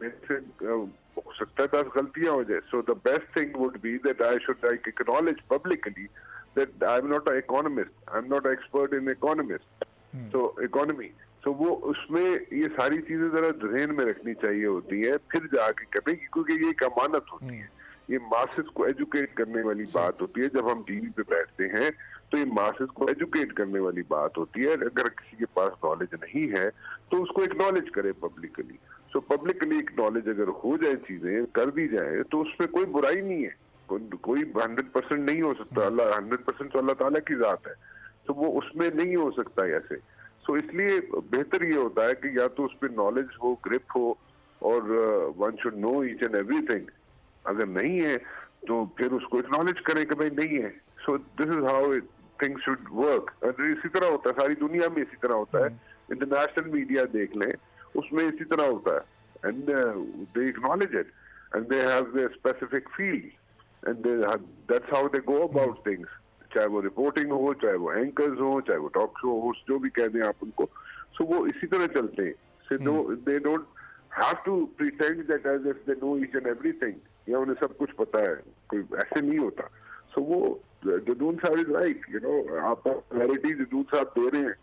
[SPEAKER 4] मेरे से हो सकता है 10 गलतियां हो जाए। So the best thing would be that I should acknowledge publicly that I am not a economist, I am not expert in economist, so economy. तो वो उसमें ये सारी चीजें जरा ध्यान में रखनी चाहिए होती है, फिर जाके करने की, क्योंकि ये एक अमानत होती है, ये मासेस को एजुकेट करने वाली बात होती है। जब हम टीवी पे बैठते हैं तो ये मासेस को एजुकेट करने वाली बात होती है। अगर किसी के पास नॉलेज नहीं है तो उसको एक्नॉलेज करे पब्लिकली। सो पब्लिकली एक्नॉलेज अगर हो जाए, चीजें कर दी जाए, तो उसमें कोई बुराई नहीं है। कोई 100% नहीं हो सकता, अल्लाह 100% तो अल्लाह ताला की जात है, तो वो उसमें नहीं हो सकता ऐसे। सो इसलिए बेहतर ये होता है कि या तो उस पर नॉलेज हो, ग्रिप हो, और one should know each and everything. अगर नहीं है तो फिर उसको एक्नॉलेज करें कि भाई नहीं है। So this is how things should work. इसी तरह होता है, सारी दुनिया में इसी तरह होता है। इंटरनेशनल मीडिया देख लें, उसमें इसी तरह होता है। And they acknowledge it and they have their specific field and that's how they go about things. चाहे वो रिपोर्टिंग हो, चाहे वो एंकर्स हो, चाहे वो टॉक शो होस्ट, जो भी कह दें आप उनको, सो वो इसी तरह चलते हैं। So they don't have to pretend that as if they know each and everything, या उन्हें सब कुछ पता है, कोई ऐसे नहीं होता। सो वो जदून साहब इज राइट, यू नो, आप क्लैरिटी जदून साहब दे रहे हैं,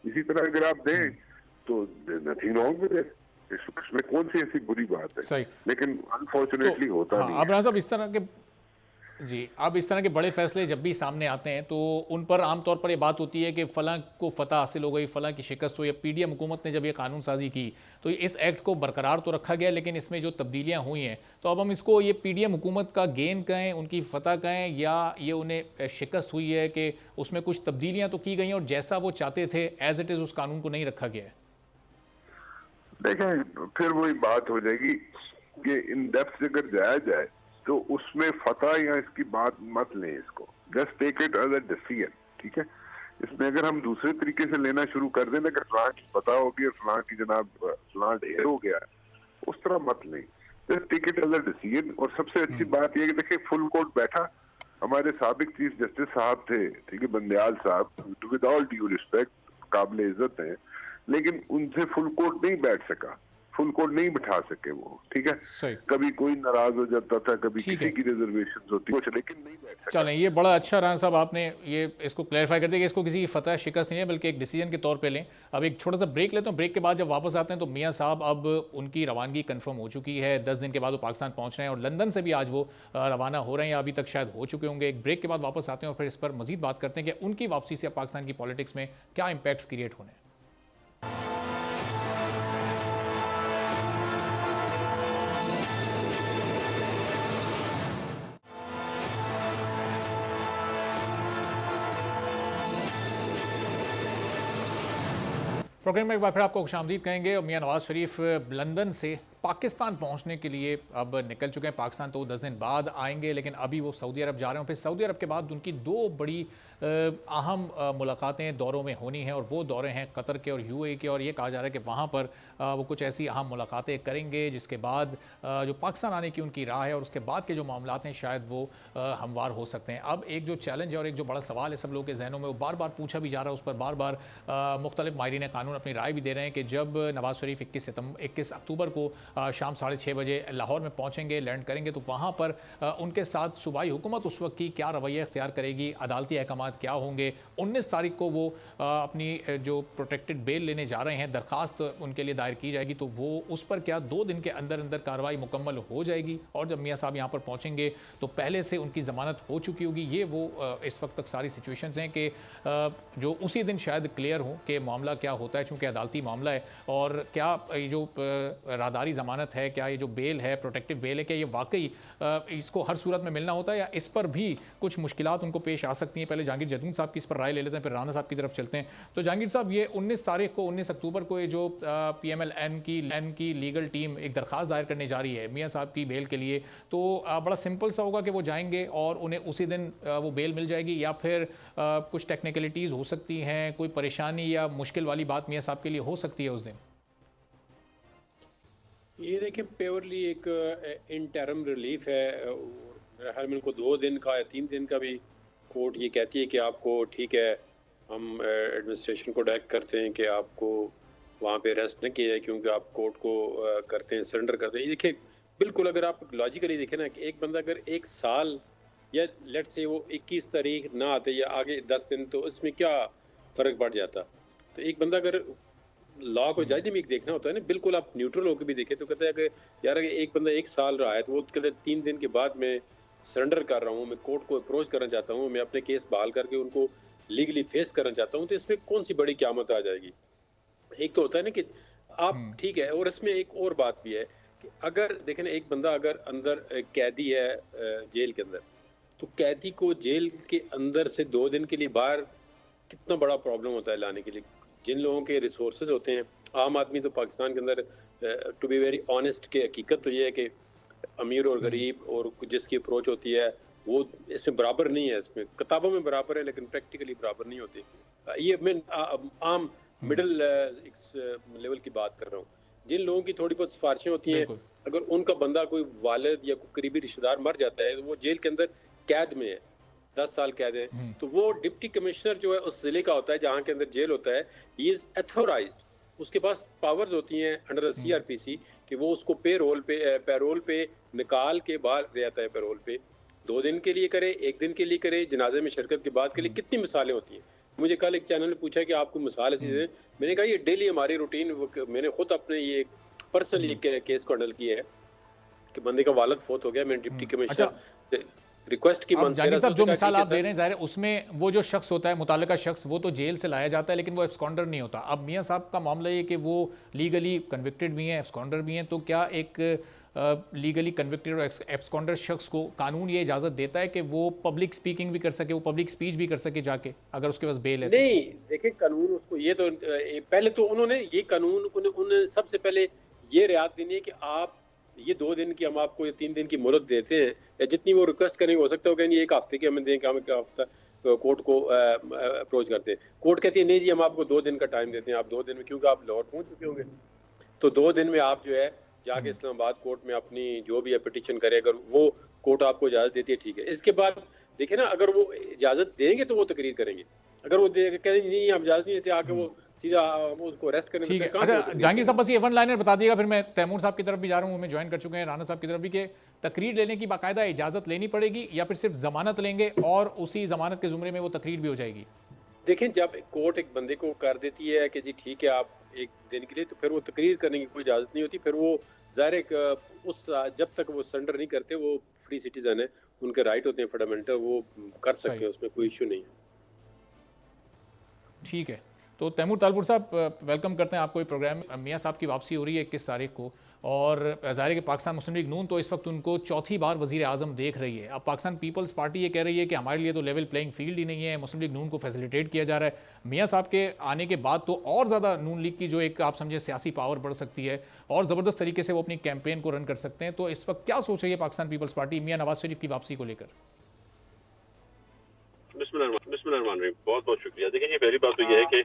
[SPEAKER 4] इसी तरह अगर आप दें तो नथिंग रॉन्ग विद इट। इसमें कौन सी ऐसी बुरी बात है?
[SPEAKER 2] सही।
[SPEAKER 4] लेकिन अनफॉर्चुनेटली होता नहीं है।
[SPEAKER 2] अब राजा साहब, इस तरह के जी, अब इस तरह के बड़े फैसले जब भी सामने आते हैं तो उन पर आमतौर पर ये बात होती है कि फ़लाँ को फतह हासिल हो गई, फ़लाँ की शिकस्त हुई। पीडीएम हुकूमत ने जब ये कानून साजी की तो इस एक्ट को बरकरार तो रखा गया, लेकिन इसमें जो तब्दीलियाँ हुई हैं, तो अब हम इसको ये पीडीएम हुकूमत का गेन कहें, उनकी फतह कहें, या ये उन्हें शिकस्त हुई है कि उसमें कुछ तब्दीलियाँ तो की गई हैं और जैसा वो चाहते थे एज इट इज़ उस कानून को नहीं रखा गया है?
[SPEAKER 4] देखें, फिर वही बात हो जाएगी कि इन डेप्थ अगर जाया जाए तो उसमें फतह या इसकी बात मत लें, इसको just take it as a decision, ठीक है। इसमें अगर हम दूसरे तरीके से लेना शुरू कर दें, अगर फलां की फतह होगी और फलां की जनाब फलां ढेर हो गया, उस तरह मत लें, just take it as a decision. और सबसे अच्छी बात यह कि देखिए, फुल कोर्ट बैठा, हमारे साबिक चीफ जस्टिस साहब थे, ठीक है, बंदयाल साहब, विद ऑल ड्यू रिस्पेक्ट, काबिल इज्जत हैं, लेकिन उनसे फुल कोर्ट नहीं बैठ सका, फुल कोर्ट नहीं बिठा सके वो, ठीक है। कभी कोई नाराज हो जाता था, कभी किसी की रिजर्वेशन होती कुछ, लेकिन नहीं बैठ सका।
[SPEAKER 2] चलें, ये बड़ा अच्छा राना साहब आपने ये इसको क्लैरिफाई कर दिया कि इसको किसी की फतह शिकस्त नहीं है, बल्कि एक डिसीजन के तौर पे लें। अब एक छोटा सा ब्रेक लेता हूँ, ब्रेक के बाद जब वापस आते हैं तो मियाँ साहब अब उनकी रवानगी कंफर्म हो चुकी है, 10 दिन के बाद वो पाकिस्तान पहुँच रहे हैं और लंदन से भी आज वो रवाना हो रहे हैं, अभी तक शायद हो चुके होंगे। एक ब्रेक के बाद वापस आते हैं और फिर इस पर मजीद बात करते हैं कि उनकी वापसी से पाकिस्तान की पॉलिटिक्स में क्या इंपैक्ट्स क्रिएट होने हैं। प्रोग्राम में एक बार फिर आपको खुशामदीद कहेंगे। और मियां नवाज शरीफ लंदन से पाकिस्तान पहुंचने के लिए अब निकल चुके हैं। पाकिस्तान तो 10 दिन बाद आएंगे, लेकिन अभी वो सऊदी अरब जा रहे हैं। फिर सऊदी अरब के बाद उनकी 2 बड़ी अहम मुलाकातें दौरों में होनी हैं, और वो दौरे हैं कतर के और यूएई के। और ये कहा जा रहा है कि वहाँ पर वो कुछ ऐसी अहम मुलाकातें करेंगे जिसके बाद जो पाकिस्तान आने की उनकी राह है और उसके बाद के जो मामला हैं शायद वो हमवार हो सकते हैं। अब एक जो चैलेंज है और एक जो बड़ा सवाल है सब लोगों के जहनों में, वो बार बार पूछा भी जा रहा है, उस पर बार बार मुख्तलिफ माहिरीन कानून अपनी राय भी दे रहे हैं कि जब नवाज शरीफ 21 अक्टूबर को शाम 6:30 बजे लाहौर में पहुंचेंगे, लैंड करेंगे, तो वहां पर उनके साथ सूबाई हुकूमत उस वक्त की क्या रवैया इख्तियार करेगी, अदालती अहकाम क्या होंगे। 19 तारीख को वो अपनी जो प्रोटेक्टेड बेल लेने जा रहे हैं, दरखास्त उनके लिए दायर की जाएगी, तो वो उस पर क्या 2 दिन के अंदर अंदर कार्रवाई मुकम्मल हो जाएगी। और जब मियाँ साहब यहाँ पर पहुँचेंगे तो पहले से उनकी ज़मानत हो चुकी होगी। ये वो इस वक्त तक सारी सिचुएशंस हैं कि जो उसी दिन शायद क्लियर हो कि मामला क्या होता है, चूँकि अदालती मामला है। और क्या ये जो राहदारी ज़मानत है, क्या ये जो बेल है, प्रोटेक्टिव बेल है, क्या ये वाकई इसको हर सूरत में मिलना होता है, या इस पर भी कुछ मुश्किलात उनको पेश आ सकती हैं। पहले जहांगीर जदून साहब की इस पर राय ले लेते हैं, फिर राना साहब की तरफ चलते हैं। तो जहांगीर साहब, ये 19 तारीख को 19 अक्टूबर को ये जो PMLN की लीगल टीम एक दरखास्त दायर करने जा रही है मियाँ साहब की बेल के लिए, तो बड़ा सिंपल सा होगा कि वो जाएंगे और उन्हें उसी दिन वो बेल मिल जाएगी, या फिर कुछ टेक्निकलिटीज़ हो सकती हैं, कोई परेशानी या मुश्किल वाली बात मियाँ साहब के लिए हो सकती है उस दिन?
[SPEAKER 3] ये देखिए, प्योरली एक इंटरम रिलीफ है। मेरे ख्याल में उनको 2 दिन का या 3 दिन का भी कोर्ट ये कहती है कि आपको ठीक है, हम एडमिनिस्ट्रेशन को डायरेक्ट करते हैं कि आपको वहाँ पे अरेस्ट न किया जाए, क्योंकि आप कोर्ट को करते हैं, सरेंडर करते हैं। ये देखिए, बिल्कुल अगर आप लॉजिकली देखें ना, कि एक बंदा अगर 1 साल या लेट से वो 21 तारीख ना आते या आगे 10 दिन, तो इसमें क्या फ़र्क पड़ जाता। तो एक बंदा अगर लॉ को जायजे में देखना होता है ना, बिल्कुल आप न्यूट्रल होकर भी देखें तो कहते हैं कि यार एक बंदा 1 साल रहा है तो वो कहते हैं 3 दिन के बाद मैं सरेंडर कर रहा हूँ, मैं कोर्ट को अप्रोच करना चाहता हूँ, मैं अपने केस बहाल करके उनको लीगली फेस करना चाहता हूँ, तो इसमें कौन सी बड़ी क़यामत आ जाएगी। एक तो होता है ना कि आप ठीक है, और इसमें एक और बात भी है कि अगर देखें ना, एक बंदा अगर अंदर कैदी है जेल के अंदर, तो कैदी को जेल के अंदर से 2 दिन के लिए बाहर कितना बड़ा प्रॉब्लम होता है लाने के लिए। जिन लोगों के रिसोर्सेज होते हैं, आम आदमी तो पाकिस्तान के अंदर टू बी वेरी ऑनेस्ट के हकीकत तो ये है कि अमीर और गरीब और जिसकी अप्रोच होती है वो इसमें बराबर नहीं है। इसमें किताबों में बराबर है लेकिन प्रैक्टिकली बराबर नहीं होती। ये मैं आम मिडिल लेवल की बात कर रहा हूँ। जिन लोगों की थोड़ी बहुत सिफारिशें होती हैं, अगर उनका बंदा कोई वालिद या कोई करीबी रिश्तेदार मर जाता है तो वो जेल के अंदर कैद में है, 10 साल कैद है, तो वो डिप्टी कमिश्नर जो है उस जिले का होता है जहाँ के अंदर जेल होता है, ही इज अथोराइज्ड, उसके पास पावर्स होती हैं अंडर सीआरपीसी कि वो उसको पैरोल पे निकाल के बाहर ले आता है। पैरोल पे 2 दिन के लिए करे, 1 दिन के लिए करे, जनाजे में शिरकत के बाद के लिए कितनी मिसालें होती हैं। मुझे कल एक चैनल ने पूछा कि आपको मिसाल ऐसी है, मैंने कहा ये डेली हमारी रूटीन, मैंने खुद अपने ये पर्सनली केस को हैंडल किया है कि बंदे का वालिद फौत हो गया, मैंने डिप्टी कमिश्नर रिक्वेस्ट की।
[SPEAKER 2] जाकिर साहब, जो मिसाल आप दे रहे हैं ज़ाहिर है उसमें वो जो शख्स होता है, मुतालिका शख्स, वो तो जेल से लाया जाता है लेकिन वो एब्सकॉन्डर नहीं होता। अब मियाँ साहब का मामला ये कि वो लीगली कन्विक्टेड भी हैं, एब्सकॉन्डर भी हैं, तो क्या एक लीगली कन्विक्टेड और एब्सकॉन्डर शख्स को कानून ये इजाज़त देता है कि वो पब्लिक स्पीकिंग भी कर सके, वो पब्लिक स्पीच भी कर सके जाके, अगर उसके पास बेल है?
[SPEAKER 3] नहीं, देखिए कानून उसको ये तो पहले तो उन्होंने ये कानून उन्हें सबसे पहले ये रियायत देनी है कि आप ये 2 दिन की हम आपको, ये 3 दिन की मोहलत देते हैं, या जितनी वो रिक्वेस्ट करेंगे, हो सकता है कहेंगे 1 हफ्ते की हमें दें कि हम 1 हफ्ता कोर्ट को अप्रोच करते हैं। कोर्ट कहती है नहीं जी हम आपको 2 दिन का टाइम देते हैं, आप 2 दिन में, क्योंकि आप लाहौर पहुंच चुके होंगे, तो 2 दिन में आप जो है जाके इस्लामाबाद कोर्ट में अपनी जो भी है पिटीशन करें, अगर वो कोर्ट आपको इजाज़त देती है ठीक है। इसके बाद देखिए ना, अगर वो इजाज़त देंगे तो वो तकरीर करेंगे, अगर वो कहेंगे नहीं हम इजाज़त नहीं देते, आके वो सीधा वो उसको अरेस्ट करेंगे।
[SPEAKER 2] ठीक है। अच्छा जहांगीर साहब, बस ये 1 लाइनर बता दिएगा, फिर मैं तैमूर साहब की तरफ भी जा रहा हूँ, हमें ज्वाइन कर चुके हैं, राना साहब की तरफ भी, कि तकरीर लेने की बाकायदा इजाज़त लेनी पड़ेगी या फिर सिर्फ जमानत लेंगे और उसी जमानत के जुमरे में वो तकरीर भी हो जाएगी?
[SPEAKER 3] देखें, जब कोर्ट एक बंदे को कर देती है कि जी ठीक है आप 1 दिन के लिए, तो फिर वो तकरीर करने की कोई इजाज़त नहीं होती। फिर वो ज़ाहिर उस जब तक वो सरेंडर नहीं करते, वो फ्री सिटीजन है, उनके राइट होते हैं फंडामेंटल, वो कर सकते हैं, उसमें कोई इशू नहीं है।
[SPEAKER 2] ठीक है, तो तैमूर तालपुर साहब वेलकम करते हैं आपको ये प्रोग्राम में। मियाँ साहब की वापसी हो रही है 21 तारीख को, और ज़ाहिर है कि पाकिस्तान मुस्लिम लीग नून तो इस वक्त उनको 4थी बार वज़ीर आज़म देख रही है। अब पाकिस्तान पीपल्स पार्टी ये कह रही है कि हमारे लिए तो लेवल प्लेइंग फील्ड ही नहीं है, मुस्लिम लीग नून को फैसिलिटेट किया जा रहा है। मियाँ साहब के आने के बाद तो और ज़्यादा नून लीग की जो एक आप समझे सियासी पावर बढ़ सकती है और ज़बरदस्त तरीके से वो अपनी कैंपेन को रन कर सकते हैं। तो इस वक्त क्या सोच रही है पाकिस्तान पीपल्स पार्टी मियाँ नवाज शरीफ की वापसी को लेकर?
[SPEAKER 5] बिस्मिल्लाहिर्रहमानिर्रहीम, बहुत बहुत शुक्रिया। देखिए, ये पहली बात तो ये है कि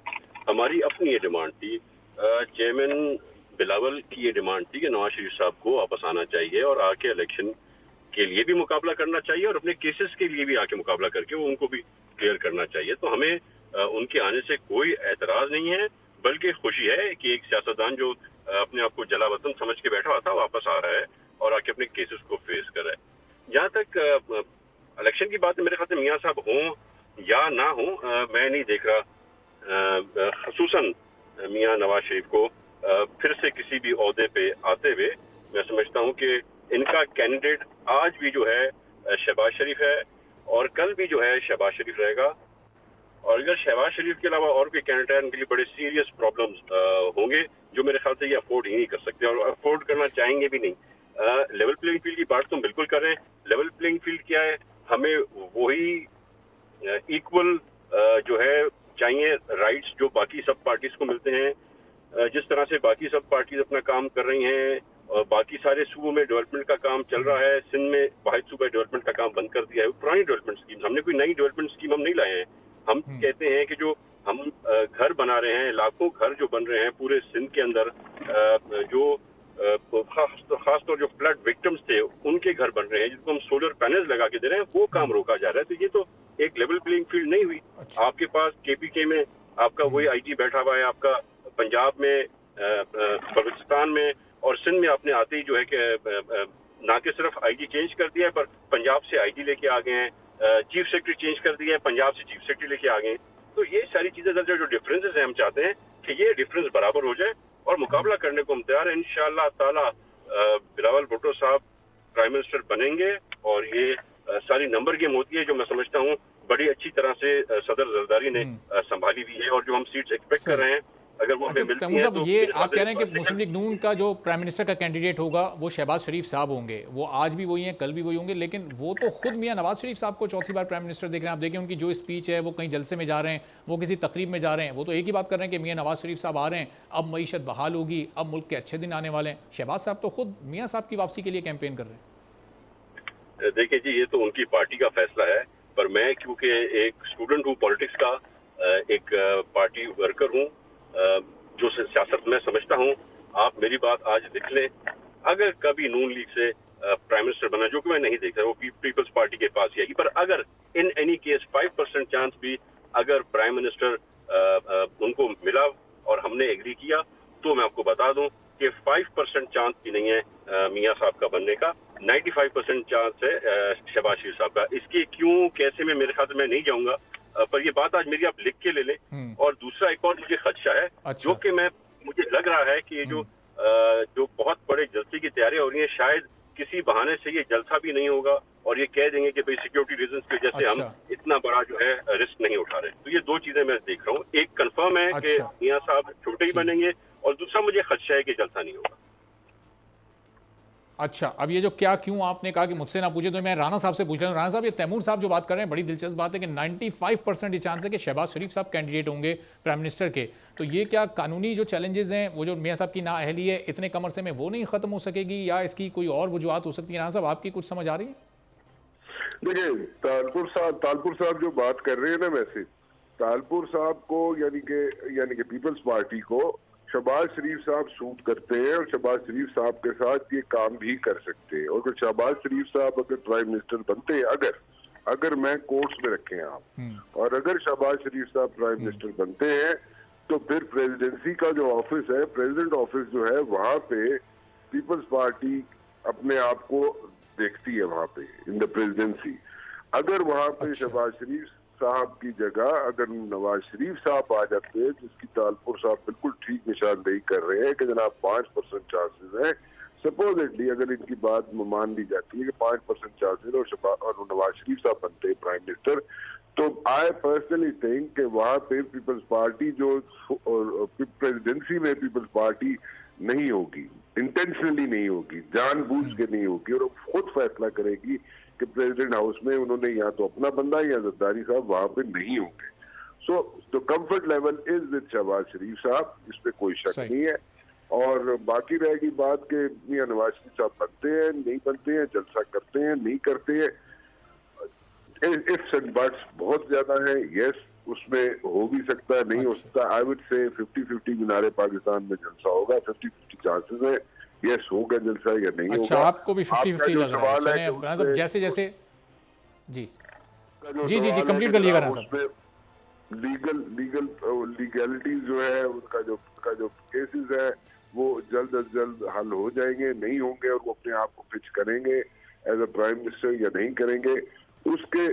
[SPEAKER 5] हमारी अपनी ये डिमांड थी, चेयरमैन बिलावल की ये डिमांड थी कि नवाज शरीफ साहब को वापस आना चाहिए और आके इलेक्शन के लिए भी मुकाबला करना चाहिए और अपने केसेस के लिए भी आके मुकाबला करके वो उनको भी क्लियर करना चाहिए। तो हमें उनके आने से कोई एतराज़ नहीं है, बल्कि खुशी है कि एक सियासतदान जो अपने आप को जला वतन समझ के बैठा हुआ था वापस आ रहा है और आके अपने केसेस को फेस कर रहा है। जहाँ तक इलेक्शन की बात है, मेरे ख्याल से मियाँ साहब हों या ना हों, मैं नहीं देख रहा खसूसन मियाँ नवाज शरीफ को फिर से किसी भी ओहदे पे आते हुए। मैं समझता हूँ कि इनका कैंडिडेट आज भी जो है शहबाज शरीफ है और कल भी जो है शहबाज शरीफ रहेगा। और अगर शहबाज शरीफ के अलावा और कोई कैंडिडेट है, उनके लिए बड़े सीरियस प्रॉब्लम्स होंगे जो मेरे ख्याल से ये अफोर्ड ही नहीं कर सकते और अफोर्ड करना चाहेंगे भी नहीं। लेवल प्लेइंग फील्ड की बात तो हम बिल्कुल कर रहे हैं। लेवल प्लेइंग फील्ड क्या है, हमें वही इक्वल जो है चाहिए राइट्स जो बाकी सब पार्टीज को मिलते हैं। जिस तरह से बाकी सब पार्टीज अपना काम कर रही हैं और बाकी सारे सूबों में डेवलपमेंट का काम चल रहा है, सिंध में वाहिद सूबा डेवलपमेंट का काम बंद कर दिया है। पुरानी डेवलपमेंट स्कीम, हमने कोई नई डेवलपमेंट स्कीम हम नहीं लाए हैं। हम कहते हैं कि जो हम घर बना रहे हैं, लाखों घर जो बन रहे हैं पूरे सिंध के अंदर, जो खासतौर जो फ्लड विक्टिम्स थे उनके घर बन रहे हैं, जिसको हम सोलर पैनल्स लगा के दे रहे हैं, वो काम रोका जा रहा है। तो ये तो एक लेवल प्लेइंग फील्ड नहीं हुई।
[SPEAKER 2] अच्छा।
[SPEAKER 5] आपके पास केपीके में आपका वही आईजी बैठा हुआ है, आपका पंजाब में, बलूचिस्तान में और सिंध में आपने आते ही जो है कि ना कि सिर्फ आईजी चेंज कर दिया है, पर पंजाब से आईजी लेके आ गए हैं, चीफ सेक्रेटरी चेंज कर दिया है, पंजाब से चीफ सेक्रेटरी लेके आ गए हैं। तो ये सारी चीजें जो डिफरेंसेस हैं, हम चाहते हैं कि ये डिफरेंस बराबर हो जाए और मुकाबला करने को हम तैयार हैं। इंशाअल्लाह ताला बिलावल भुट्टो साहब प्राइम मिनिस्टर बनेंगे और ये सारी नंबर गेम होती है जो मैं समझता हूँ बड़ी अच्छी तरह से सदर जरदारी ने संभाली हुई है, और जो हम सीट्स एक्सपेक्ट कर रहे हैं अगर वो हमें मिलती
[SPEAKER 2] तैमूर
[SPEAKER 5] हैं
[SPEAKER 2] साहब,
[SPEAKER 5] तो
[SPEAKER 2] ये आप कह रहे हैं कि मुस्लिम लीग नून का जो प्राइम मिनिस्टर का कैंडिडेट होगा वो शहबाज शरीफ साहब होंगे। वो आज भी वही हैं, कल भी वही होंगे, लेकिन वो तो खुद मियां नवाज शरीफ साहब को चौथी बार प्राइम मिनिस्टर देख रहे हैं। आप देखें उनकी जो स्पीच है, वो कहीं जलसे में जा रहे हैं, वो किसी तकरीब में जा रहे हैं, वो तो एक ही बात कर रहे हैं कि मियां नवाज शरीफ साहब आ रहे हैं, अब मईशत बहाल होगी, अब मुल्क के अच्छे दिन आने वाले हैं। शहबाज साहब तो खुद मियाँ साहब की वापसी के लिए कैंपेन कर रहे हैं।
[SPEAKER 5] देखिए जी, ये तो उनकी पार्टी का फैसला है, पर मैं क्योंकि एक स्टूडेंट हूँ पॉलिटिक्स का, एक पार्टी वर्कर हूँ, जो सियासत में समझता हूँ। आप मेरी बात आज लिख लें, अगर कभी नून लीग से प्राइम मिनिस्टर बना, जो कि मैं नहीं देख रहा, वो पीपल्स पार्टी के पास ही आएगी, पर अगर इन एनी केस 5% चांस भी अगर प्राइम मिनिस्टर उनको मिला और हमने एग्री किया, तो मैं आपको बता दूं कि 5% चांस भी नहीं है मियां साहब का बनने का, 95% चांस है शहबाज शरीफ साहब का। इसकी क्यों कैसे में मेरे ख्याल में नहीं जाऊंगा, पर ये बात आज मेरी आप लिख के ले लें। और दूसरा एक और मुझे खदशा है, जो कि मुझे लग रहा है कि ये जो बहुत बड़े जलसे की तैयारियां हो रही हैं, शायद किसी बहाने से ये जलसा भी नहीं होगा और ये कह देंगे कि भाई सिक्योरिटी रीजंस की वजह से हम इतना बड़ा जो है रिस्क नहीं उठा रहे। तो ये दो चीजें मैं देख रहा हूँ, एक कंफर्म है कि मियां साहब छोटे ही बनेंगे, और दूसरा मुझे खदशा है कि जलसा नहीं होगा।
[SPEAKER 2] अच्छा, अब ये जो क्या क्यों आपने कहा कि मुझसे ना पूछे, तो मैं राणा साहब से पूछ रहा हूँ। राणा साहब, ये तैमूर साहब जो बात कर रहे हैं, बड़ी दिलचस्प बात है कि 95% ये चांस है कि शहबाज शरीफ साहब कैंडिडेट होंगे प्राइम मिनिस्टर के। तो ये क्या कानूनी जो चैलेंजेस हैं, वो जो मियां साहब की नाअहली है इतने कम अरसे में, वो नहीं खत्म हो सकेगी, या इसकी कोई और वजूहत हो सकती है? राणा साहब, आपकी कुछ समझ आ रही है?
[SPEAKER 4] देखिए, तालपुर साहब जो बात कर रहे हैं ना, वैसे तालपुर साहब को यानी कि पीपल्स पार्टी को शहबाज शरीफ साहब सूट करते हैं, और शहबाज शरीफ साहब के साथ ये काम भी कर सकते हैं। और अगर शहबाज शरीफ साहब अगर प्राइम मिनिस्टर बनते हैं, अगर मैं कोर्ट्स में रखें आप, और अगर शहबाज शरीफ साहब प्राइम मिनिस्टर बनते हैं, तो फिर प्रेसिडेंसी का जो ऑफिस है, प्रेसिडेंट ऑफिस जो है, वहां पे पीपल्स पार्टी अपने आप को देखती है वहां पे इन द प्रेसिडेंसी। अगर वहां पे शहबाज शरीफ साहब की जगह अगर नवाज शरीफ साहब आ जाते हैं, जिसकी तालपुर साहब बिल्कुल ठीक निशानदेही कर रहे हैं कि जनाब 5% चांसेस है, सपोजिटली अगर इनकी बात मान ली जाती है कि 5% चांसेस और नवाज शरीफ साहब बनते हैं प्राइम मिनिस्टर, तो आई पर्सनली थिंक कि वहां पे पीपल्स पार्टी जो प्रेसिडेंसी में पीपल्स पार्टी नहीं होगी, इंटेंशनली नहीं होगी, जानबूझ के नहीं होगी, और खुद फैसला करेगी कि प्रेसिडेंट हाउस में उन्होंने या तो अपना बंदा या जरदारी साहब वहां पे नहीं होंगे। So the comfort level is with Shahbaz Sharif साहब, इस पे कोई शक नहीं है। और बाकी रहेगी बात कि मियां नवाज शरीफ साहब बनते हैं नहीं बनते हैं, जलसा करते हैं नहीं करते हैं, इफ्स एंड बट्स बहुत ज्यादा है। यस, उसमें हो भी सकता है, नहीं हो सकता। आई वुड से 50-50 मीनारे पाकिस्तान में जलसा होगा, 50-50 चांसेस है। यस, होगा जलसा या नहीं होगा।
[SPEAKER 2] अच्छा, आपको भी 50-50 लग रहा है? चलिए, जैसे जैसे जी कंप्लीट कर लिएगा ना साहब।
[SPEAKER 4] लीगैलिटीज जो है उनका जो केसेस है वो जल्द अज जल्द हल हो जाएंगे, नहीं होंगे, और वो अपने आप को पिच करेंगे एज अ प्राइम मिनिस्टर या नहीं करेंगे, उसके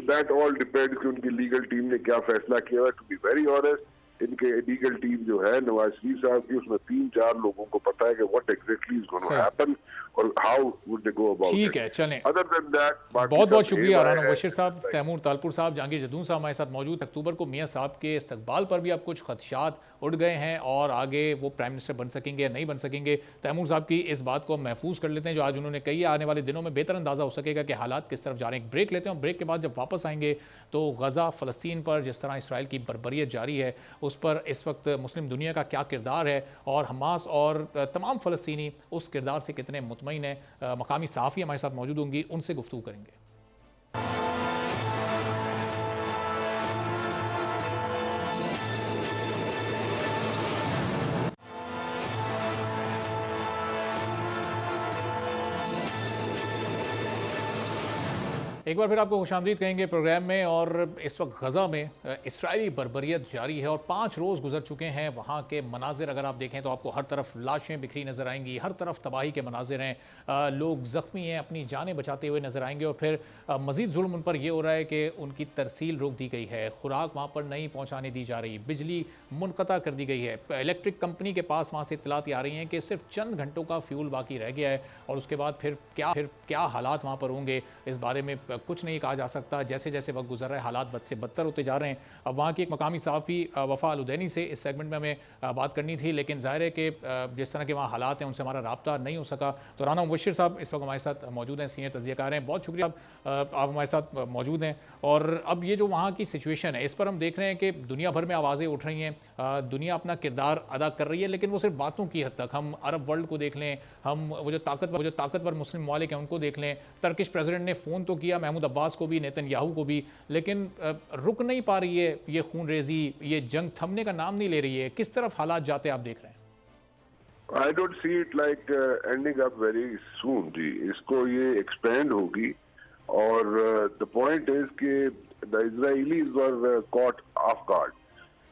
[SPEAKER 4] दैट ऑल डिपेंड कि उनकी लीगल टीम ने क्या फैसला किया है। टू बी वेरी ऑनेस्ट, इनके लीगल टीम जो है नवाज शरीफ साहब की, उसमें 3-4 लोगों को पता है कि what exactly is going to happen और how would they go about.
[SPEAKER 2] ठीक है, चलें।
[SPEAKER 4] अदर देन दैट,
[SPEAKER 2] बहुत बहुत शुक्रिया राना मुबशिर साहब, तैमूर तालपुर साहब, जहांगीर जदून साहब हमारे साथ मौजूद। अक्टूबर को मियां साहब के इस्तकबाल पर भी अब कुछ खदशात उठ गए हैं, और आगे वो प्राइम मिनिस्टर बन सकेंगे या नहीं बन सकेंगे। तैमूर साहब की इस बात को हम महफूज कर लेते हैं जो आज उन्होंने कही है। आने वाले दिनों में बेहतर अंदाजा हो सकेगा कि हालात किस तरफ जा रहे हैं। ब्रेक लेते हैं, ब्रेक के बाद जब वापस आएंगे तो गजा फ़लस्तीन पर जिस तरह इसराइल की बर्बरियत जारी है, उस पर इस वक्त मुस्लिम दुनिया का क्या किरदार है, और हमास और तमाम फ़लस्तीनी उस किरदार से कितने मुतमईन हैं। मकामी सहाफ़ी हमारे साथ मौजूद होंगी, उनसे गुफ्तगू करेंगे। एक बार फिर आपको खुशामदीद कहेंगे प्रोग्राम में। और इस वक्त गज़ा में इसराइली बर्बरियत जारी है और 5 रोज़ गुजर चुके हैं। वहाँ के मनाजिर अगर आप देखें तो आपको हर तरफ लाशें बिखरी नज़र आएंगी, हर तरफ तबाही के मनाजिर हैं, लोग ज़ख्मी हैं, अपनी जानें बचाते हुए नज़र आएंगे। और फिर मज़ीद जुल्म उन पर यह हो रहा है कि उनकी तरसील रोक दी गई है, खुराक वहाँ पर नहीं पहुँचाने दी जा रही, बिजली मुनक़ता कर दी गई है। इलेक्ट्रिक कंपनी के पास वहाँ से इत्तलात आ रही हैं कि सिर्फ चंद घंटों का फ्यूल बाकी रह गया है और उसके बाद फिर क्या हालात वहाँ पर होंगे इस बारे में कुछ नहीं कहा जा सकता। जैसे जैसे वक्त गुजर रहा है हालात बद से बदतर होते जा रहे हैं। अब वहाँ की एक मकामी सहाफ़ी वफ़ा अल-उदैनी से इस सेगमेंट में हमें बात करनी थी, लेकिन ज़ाहिर है कि जिस तरह के वहाँ हालात हैं उनसे हमारा राब्ता नहीं हो सका। तो राना मुबश्शिर साहब इस वक्त हमारे साथ मौजूद हैं, सीनियर तज्ज़ियाकार हैं। बहुत शुक्रिया आप हमारे साथ मौजूद हैं। और अब ये जो वहाँ की सिचुएशन है इस पर हम देख रहे हैं कि दुनिया भर में आवाज़ें उठ रही हैं, दुनिया अपना किरदार अदा कर रही है, लेकिन वो सिर्फ बातों की हद तक। हम अरब वर्ल्ड को देख लें, हम वो जो ताकतवर मुस्लिम ममालिक हैं उनको देख लें। टर्किश प्रेसिडेंट ने फ़ोन तो किया महमूद अब्बास को भी, नेतन्याहू को भी, लेकिन रुक नहीं पा रही है ये खून रेजी, ये जंग थमने का नाम नहीं ले रही है। किस तरफ हालात जाते आप देख रहे हैं?
[SPEAKER 4] I don't see it like ending up very soon जी। इसको ये एक्सपेंड होगी और the point is कि the Israelis were caught off guard।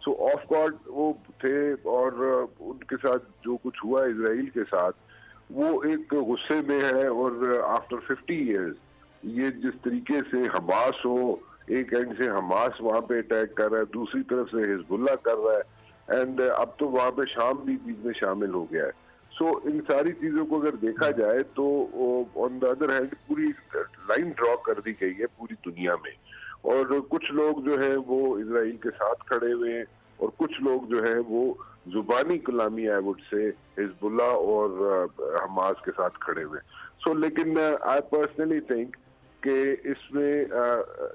[SPEAKER 4] So off guard वो थे और उनके साथ जो कुछ हुआ इजराइल के साथ वो एक गुस्से में है। और आफ्टर 50 years ये जिस तरीके से हमास हो, एक एंड से हमास वहाँ पे अटैक कर रहा है, दूसरी तरफ से हिजबुल्लाह कर रहा है, एंड अब तो वहाँ पे शाम भी बीच में शामिल हो गया है। सो इन सारी चीजों को अगर देखा जाए तो ऑन द अदर हैंड पूरी लाइन ड्रॉ कर दी गई है पूरी दुनिया में। और कुछ लोग जो है वो इजराइल के साथ खड़े हुए हैं और कुछ लोग जो है वो जुबानी गुलामी आई वुड से हिजबुल्लाह और हमास के साथ खड़े हुए। सो लेकिन आई पर्सनली थिंक कि इसमें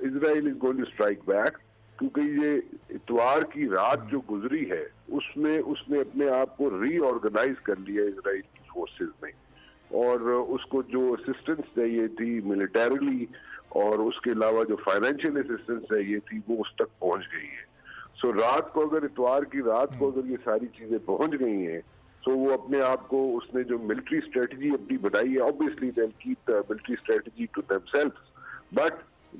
[SPEAKER 4] Israel is going to strike back, क्योंकि ये इतवार की रात जो गुजरी है उसमें उसने अपने आप को रीऑर्गेनाइज कर लिया इजराइल की फोर्सेस में, और उसको जो असिस्टेंस चाहिए थी मिलिटरीली और उसके अलावा जो फाइनेंशियल असिस्टेंस चाहिए थी वो उस तक पहुंच गई है। सो रात को अगर इतवार की रात को अगर ये सारी चीजें पहुंच गई हैं तो वो अपने आप को उसने जो मिलिट्री स्ट्रेटजी अपनी बनाई है, obviously they will keep the military strategy to themselves, but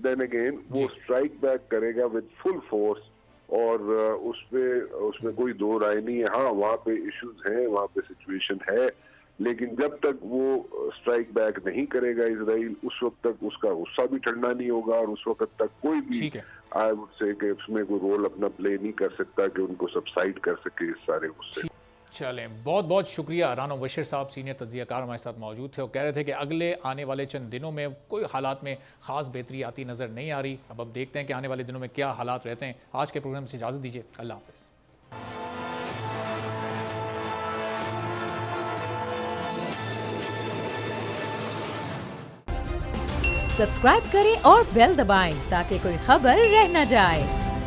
[SPEAKER 4] then again वो स्ट्राइक बैक करेगा विद फुल फोर्स। और उसमें कोई दो राय नहीं है। हाँ, वहाँ पे इश्यूज हैं, वहाँ पे सिचुएशन है, लेकिन जब तक वो स्ट्राइक बैक नहीं करेगा इजराइल उस वक्त तक उसका गुस्सा भी ठंडा नहीं होगा और उस वक्त तक कोई भी आई वुड से कि उसमें कोई रोल अपना प्ले नहीं कर सकता कि उनको सबसाइड कर सके इस सारे गुस्से।
[SPEAKER 2] चलें, बहुत बहुत शुक्रिया। राना मुबश्शिर साहब सीनियर तज्ज़ियाकार हमारे साथ मौजूद थे और कह रहे थे कि अगले आने वाले चंद दिनों में कोई हालात में ख़ास बेहतरी आती नज़र नहीं आ रही। अब देखते हैं कि आने वाले दिनों में क्या हालात रहते हैं। आज के प्रोग्राम से इजाज़त दीजिए, अल्लाह हाफ़िज़।
[SPEAKER 1] सब्सक्राइब करें और बेल दबाएं ताकि कोई खबर रह न जाए।